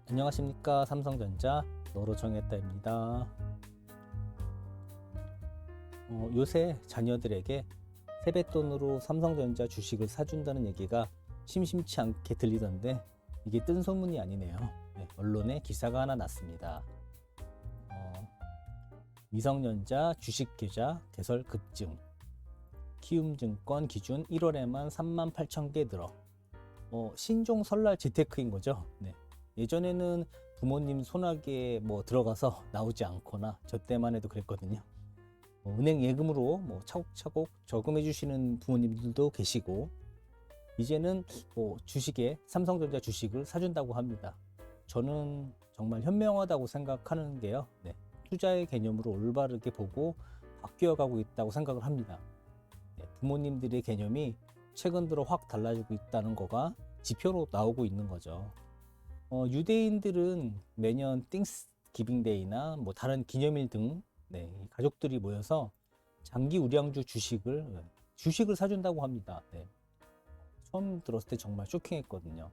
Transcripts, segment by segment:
안녕하십니까. 삼성전자 너로 정했다입니다. 요새 자녀들에게 세뱃돈으로 삼성전자 주식을 사준다는 얘기가 심심치 않게 들리던데 이게 뜬 소문이 아니네요. 네, 언론에 기사가 하나 났습니다. 미성년자 주식계좌 개설 급증, 키움증권 기준 1월에만 38,000개 늘어. 신종 설날 재테크인 거죠. 네. 예전에는 부모님 손아귀에 들어가서 나오지 않거나 저 때만 해도 그랬거든요. 은행 예금으로 차곡차곡 저금해 주시는 부모님들도 계시고, 이제는 주식에 삼성전자 주식을 사준다고 합니다. 저는 정말 현명하다고 생각하는 게요. 네. 투자의 개념으로 올바르게 보고 바뀌어가고 있다고 생각을 합니다. 네. 부모님들의 개념이 최근 들어 확 달라지고 있다는 거가 지표로 나오고 있는 거죠. 유대인들은 매년 띵스기빙데이나 다른 기념일 등 가족들이 모여서 장기 우량주 주식을 사준다고 합니다. 네. 처음 들었을 때 정말 쇼킹했거든요.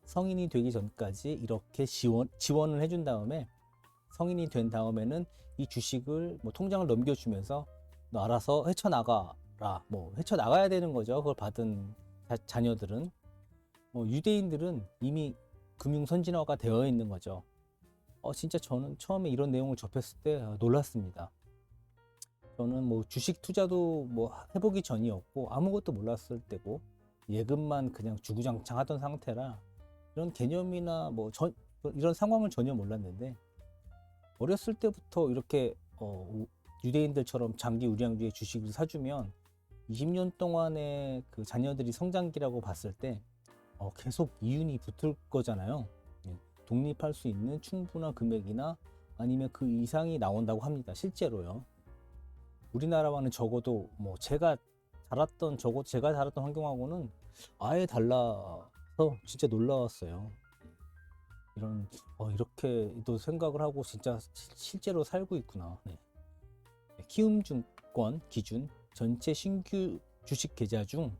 성인이 되기 전까지 이렇게 지원을 해준 다음에 성인이 된 다음에는 이 주식을 통장을 넘겨주면서 너 알아서 헤쳐나가라, 헤쳐나가야 되는 거죠. 그걸 받은 자녀들은. 유대인들은 이미 금융 선진화가 되어 있는 거죠. 진짜 저는 처음에 이런 내용을 접했을 때 놀랐습니다. 저는 주식 투자도 해보기 전이었고 아무것도 몰랐을 때고 예금만 그냥 주구장창 하던 상태라 이런 개념이나 이런 상황을 전혀 몰랐는데, 어렸을 때부터 이렇게 유대인들처럼 장기 우량주의 주식을 사주면 20년 동안의 그 자녀들이 성장기라고 봤을 때 계속 이윤이 붙을 거잖아요. 독립할 수 있는 충분한 금액이나 아니면 그 이상이 나온다고 합니다. 실제로요. 우리나라와는 적어도 제가 자랐던 환경하고는 아예 달라서 진짜 놀라웠어요. 이렇게도 생각을 하고 진짜 실제로 살고 있구나. 네. 키움증권 기준 전체 신규 주식 계좌 중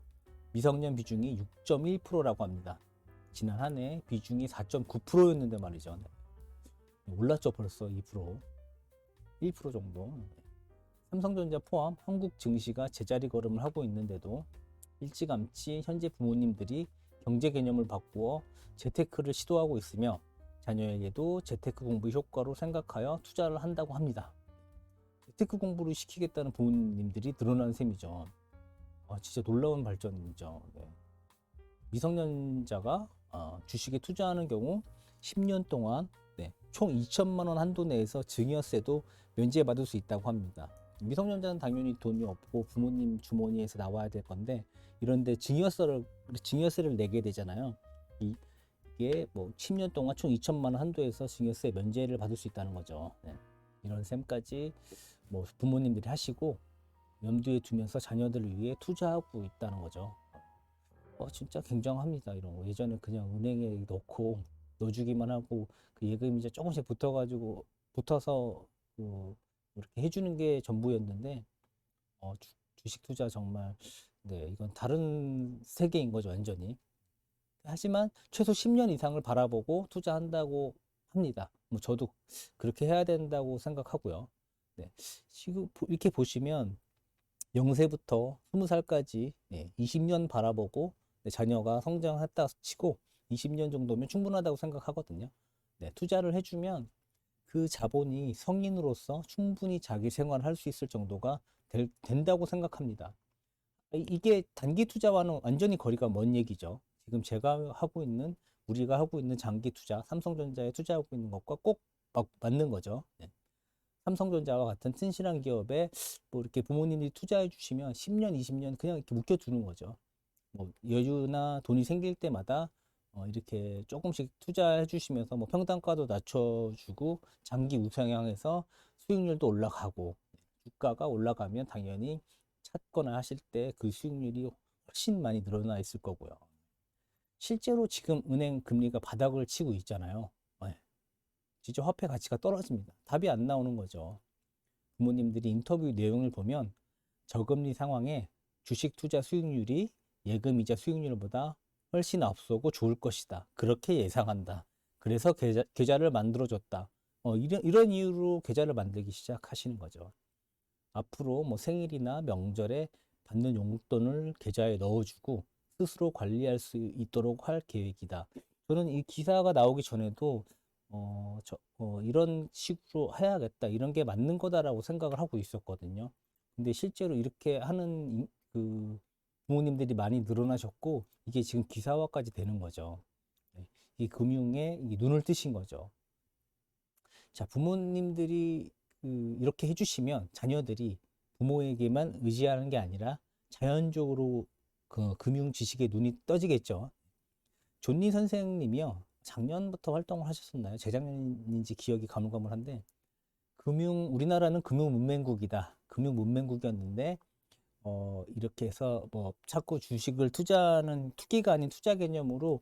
미성년 비중이 6.1%라고 합니다. 지난 한 해 비중이 4.9%였는데 말이죠. 네. 올랐죠, 벌써 2%, 1% 정도. 삼성전자 포함 한국 증시가 제자리 걸음을 하고 있는데도 일찌감치 현재 부모님들이 경제 개념을 바꾸어 재테크를 시도하고 있으며 자녀에게도 재테크 공부 효과로 생각하여 투자를 한다고 합니다. 재테크 공부를 시키겠다는 부모님들이 늘어난 셈이죠. 진짜 놀라운 발전이죠. 네. 미성년자가 주식에 투자하는 경우 10년 동안 총 2천만 원 한도 내에서 증여세도 면제받을 수 있다고 합니다. 미성년자는 당연히 돈이 없고 부모님 주머니에서 나와야 될 건데, 이런데 증여세를 내게 되잖아요. 이게 10년 동안 총 2천만 원 한도에서 증여세 면제를 받을 수 있다는 거죠. 네. 이런 셈까지 부모님들이 하시고 염두에 두면서 자녀들을 위해 투자하고 있다는 거죠. 진짜 굉장합니다. 이런 거. 예전에 그냥 은행에 넣어주기만 하고 그 예금이자 조금씩 붙어서 이렇게 해주는 게 전부였는데, 주식 투자 정말, 네, 이건 다른 세계인 거죠, 완전히. 하지만 최소 10년 이상을 바라보고 투자한다고 합니다. 저도 그렇게 해야 된다고 생각하고요. 네. 지금 이렇게 보시면 0세부터 20살까지 20년 바라보고 자녀가 성장했다 치고 20년 정도면 충분하다고 생각하거든요. 네, 투자를 해주면 그 자본이 성인으로서 충분히 자기 생활을 할 수 있을 정도가 된다고 생각합니다. 이게 단기 투자와는 완전히 거리가 먼 얘기죠. 지금 우리가 하고 있는 장기 투자, 삼성전자에 투자하고 있는 것과 꼭 맞는 거죠. 네. 삼성전자와 같은 튼실한 기업에 이렇게 부모님이 투자해 주시면 10년, 20년 그냥 이렇게 묵혀두는 거죠. 여유나 돈이 생길 때마다 이렇게 조금씩 투자해 주시면서 평단가도 낮춰주고 장기 우상향해서 수익률도 올라가고, 주가가 올라가면 당연히 찾거나 하실 때 그 수익률이 훨씬 많이 늘어나 있을 거고요. 실제로 지금 은행 금리가 바닥을 치고 있잖아요. 네. 진짜 화폐 가치가 떨어집니다. 답이 안 나오는 거죠. 부모님들이 인터뷰 내용을 보면 저금리 상황에 주식 투자 수익률이 예금이자 수익률보다 훨씬 앞서고 좋을 것이다, 그렇게 예상한다, 그래서 계좌를 만들어줬다. 이런 이유로 계좌를 만들기 시작하시는 거죠. 앞으로 뭐 생일이나 명절에 받는 용돈을 계좌에 넣어주고 스스로 관리할 수 있도록 할 계획이다. 저는 이 기사가 나오기 전에도 이런 식으로 해야겠다. 이런 게 맞는 거다라고 생각을 하고 있었거든요. 근데 실제로 이렇게 하는 그 부모님들이 많이 늘어나셨고 이게 지금 기사화까지 되는 거죠. 네. 이 금융에 눈을 뜨신 거죠. 자, 부모님들이 이렇게 해주시면 자녀들이 부모에게만 의지하는 게 아니라 자연적으로 그 금융 지식에 눈이 떠지겠죠. 존니 선생님이요. 작년부터 활동을 하셨었나요? 재작년인지 기억이 가물가물한데 우리나라는 금융 문맹국이다. 금융 문맹국이었는데 이렇게 해서 뭐 자꾸 주식을 투자하는 투기가 아닌 투자 개념으로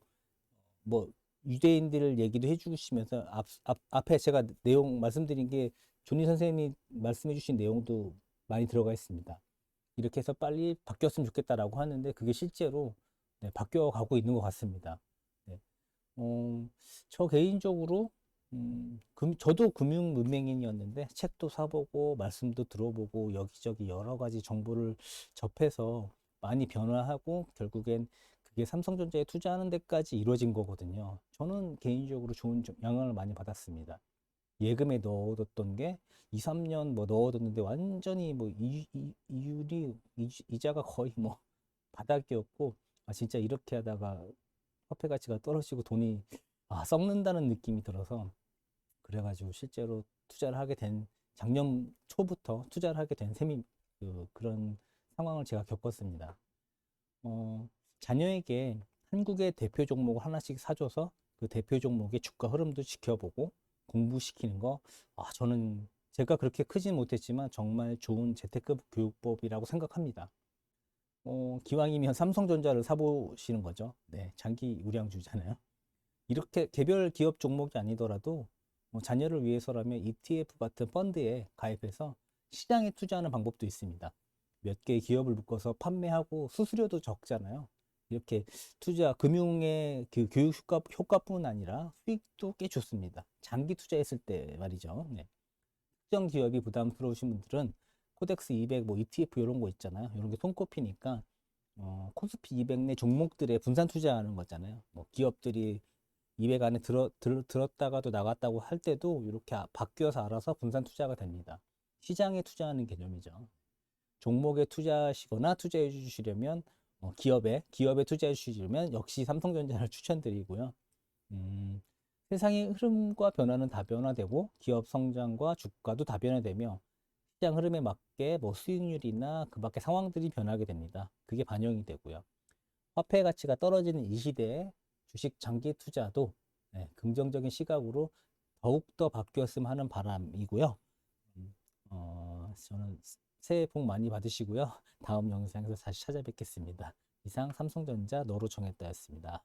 뭐 유대인들 얘기도 해주시면서 앞에 제가 내용 말씀드린 게 존니 선생님이 말씀해 주신 내용도 많이 들어가 있습니다. 이렇게 해서 빨리 바뀌었으면 좋겠다라고 하는데 그게 실제로 네, 바뀌어가고 있는 것 같습니다. 네. 저 개인적으로 저도 금융 문맹인이었는데 책도 사보고 말씀도 들어보고 여기저기 여러 가지 정보를 접해서 많이 변화하고 결국엔 그게 삼성전자에 투자하는 데까지 이루어진 거거든요. 저는 개인적으로 좋은 영향을 많이 받았습니다. 예금에 넣어뒀던 게 2, 3년 뭐 넣어뒀는데 완전히 뭐 이자가 거의 뭐 바닥이었고 진짜 이렇게 하다가 화폐 가치가 떨어지고 돈이 썩는다는 느낌이 들어서 그래가지고 실제로 투자를 하게 된 작년 초부터 투자를 하게 된 셈이 그런 상황을 제가 겪었습니다. 자녀에게 한국의 대표 종목을 하나씩 사줘서 그 대표 종목의 주가 흐름도 지켜보고 공부시키는 거, 저는 제가 그렇게 크진 못했지만 정말 좋은 재테크 교육법이라고 생각합니다. 기왕이면 삼성전자를 사보시는 거죠. 네, 장기 우량주잖아요. 이렇게 개별 기업 종목이 아니더라도 자녀를 위해서라면 ETF 같은 펀드에 가입해서 시장에 투자하는 방법도 있습니다. 몇 개의 기업을 묶어서 판매하고 수수료도 적잖아요. 이렇게 금융의 그 교육 효과뿐 아니라 수익도 꽤 좋습니다. 장기 투자했을 때 말이죠. 네. 특정 기업이 부담스러우신 분들은 코덱스 200, 뭐 ETF 이런 거 있잖아요. 이런 게 손꼽히니까 코스피 200 내 종목들에 분산 투자하는 거잖아요. 뭐 기업들이 200 안에 들었다가도 나갔다고 할 때도 이렇게 바뀌어서 알아서 분산 투자가 됩니다. 시장에 투자하는 개념이죠. 종목에 투자하시거나 투자해 주시려면 기업에 투자해 주시려면 역시 삼성전자를 추천드리고요. 세상의 흐름과 변화는 다변화되고 기업 성장과 주가도 다변화되며 시장 흐름에 맞게 뭐 수익률이나 그 밖의 상황들이 변하게 됩니다. 그게 반영이 되고요. 화폐 가치가 떨어지는 이 시대에 주식 장기 투자도 긍정적인 시각으로 더욱더 바뀌었으면 하는 바람이고요. 저는 새해 복 많이 받으시고요. 다음 영상에서 다시 찾아뵙겠습니다. 이상 삼성전자 너로 정했다였습니다.